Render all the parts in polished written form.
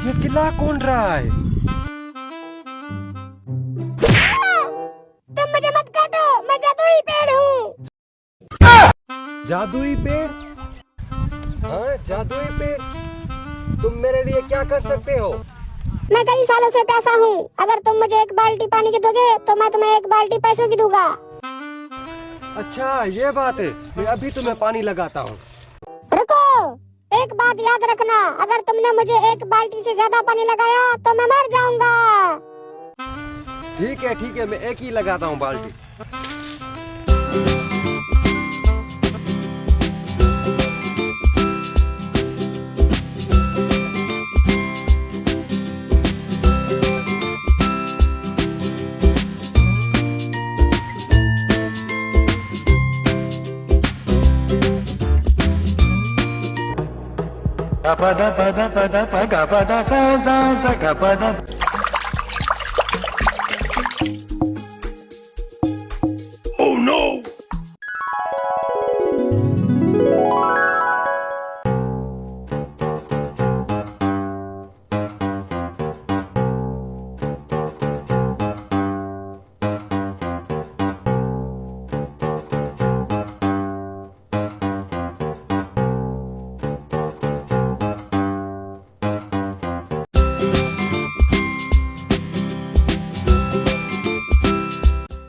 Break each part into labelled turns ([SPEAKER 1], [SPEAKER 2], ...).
[SPEAKER 1] ये चिल्ला कौन रहा है?
[SPEAKER 2] तुम मुझे मत काटो, मैं जादुई पेड़ हूँ।
[SPEAKER 1] जादुई पेड़? हाँ, जादुई पेड़। तुम मेरे लिए क्या कर सकते हो?
[SPEAKER 2] मैं कई सालों से प्यासा हूँ। अगर तुम मुझे एक बाल्टी पानी की दोगे तो मैं तुम्हें एक बाल्टी पैसों की दूंगा।
[SPEAKER 1] अच्छा, ये बात है। मैं अभी तुम्हें पानी लगाता हूँ।
[SPEAKER 2] रुको, एक बात याद रखना, अगर तुमने मुझे एक बाल्टी से ज्यादा पानी लगाया तो मैं मर जाऊंगा।
[SPEAKER 1] ठीक है, मैं एक ही लगाता हूँ बाल्टी।
[SPEAKER 3] Gapada pada pada pa gapada sa sa sa gapada. Oh no!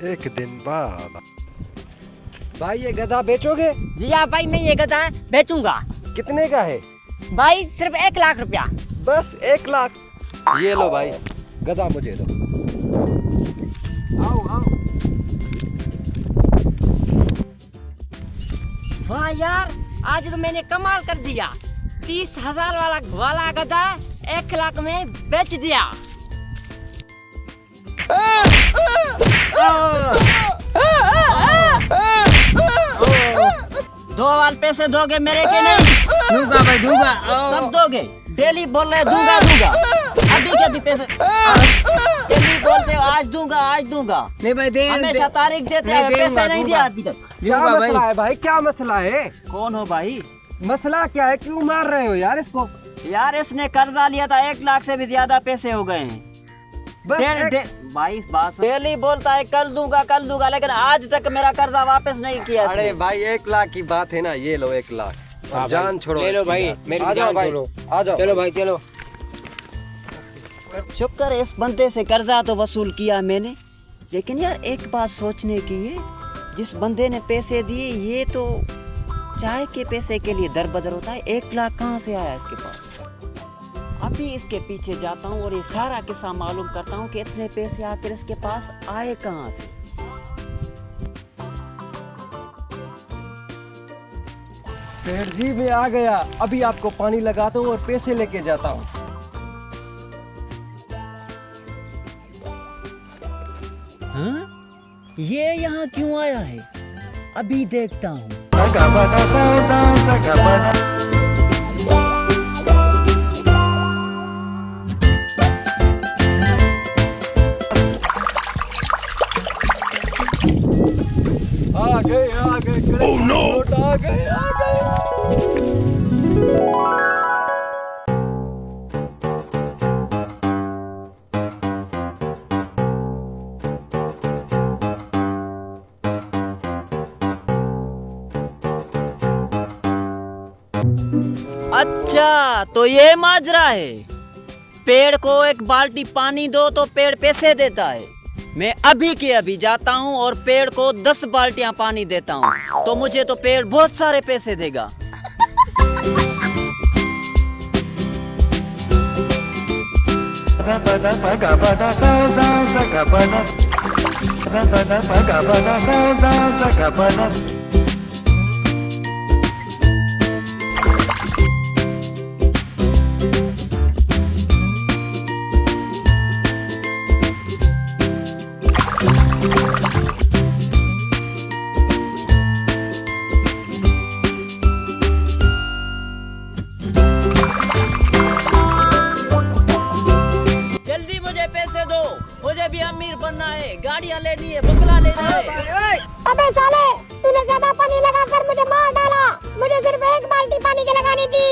[SPEAKER 1] एक दिन बाद। भाई, ये गधा बेचोगे?
[SPEAKER 4] जी हाँ भाई, मैं ये गधा बेचूंगा।
[SPEAKER 1] कितने का है?
[SPEAKER 4] भाई सिर्फ 1 लाख रुपया।
[SPEAKER 1] बस 1 लाख? ये लो भाई, गधा मुझे दो। आओ आओ।
[SPEAKER 4] वाह यार, आज तो मैंने कमाल कर दिया। 30,000 वाला गधा 1 लाख में बेच दिया। दो वाल पैसे दोगे मेरे के नहीं? दूंगा भाई, दूंगा। कब दोगे? डेली बोल रहे दूंगा दूंगा। अभी के अभी पैसे डेली बोलते हो आज दूंगा।
[SPEAKER 5] नहीं भाई, दे
[SPEAKER 4] हमेशा तारीख देते हैं, पैसे नहीं दिया अभी तक।
[SPEAKER 1] क्या मसला है भाई? क्या मसला है?
[SPEAKER 4] कौन हो भाई?
[SPEAKER 1] मसला क्या है? क्यों मार रहे हो यार इसको?
[SPEAKER 4] यार इसने कर्जा लिया था, 1 लाख से भी ज्यादा पैसे हो गए हैं। भाई इस बात डेली बोलता है कल दूंगा, लेकिन आज तक मेरा कर्जा वापस नहीं किया इसने।
[SPEAKER 1] अरे भाई, 1 लाख की बात है ना, ये लो 1 लाख। अब जान छोड़ो।
[SPEAKER 5] ले लो भाई, मेरी
[SPEAKER 1] आ जाओ
[SPEAKER 5] जान
[SPEAKER 1] भाई,
[SPEAKER 5] छोड़ो।
[SPEAKER 1] आ जाओ।
[SPEAKER 5] चलो भाई चलो।
[SPEAKER 4] शुक्र इस बंदे से कर्जा तो वसूल किया मैंने, लेकिन यार एक बात सोचने की है, जिस बंदे ने पैसे दिए ये तो चाय के पैसे के लिए दर बदर होता है। 1 लाख कहाँ से आया इसके पास? अभी इसके पीछे जाता हूँ और ये सारा किस्सा मालूम करता हूँ कि इतने पैसे आकर इसके पास आए कहाँ से।
[SPEAKER 1] सेठ जी, मैं आ गया। अभी आपको पानी लगाता हूँ और पैसे लेके जाता हूँ।
[SPEAKER 4] हाँ? ये यहाँ क्यों आया है? अभी देखता हूँ।
[SPEAKER 3] Gapada sa sa sa gapada.
[SPEAKER 1] आ गए।
[SPEAKER 3] Oh no!
[SPEAKER 1] आ गए।
[SPEAKER 4] अच्छा, तो ये माजरा है। पेड़ को 1 बाल्टी पानी दो तो पेड़ पैसे देता है। मैं अभी के अभी जाता हूँ और पेड़ को 10 बाल्टियां पानी देता हूँ, तो मुझे तो पेड़ बहुत सारे पैसे देगा।
[SPEAKER 3] Gapada pa gapada sa sa sa gapada. Gapada pa gapada sa sa sa gapada.
[SPEAKER 4] जल्दी मुझे पैसे दो, मुझे भी अमीर बनना है, गाड़ियाँ लेनी है, बंगला लेना है।
[SPEAKER 2] अबे साले, तूने ज्यादा पानी लगाकर मुझे मार डाला। मुझे सिर्फ 1 बाल्टी पानी की लगानी थी।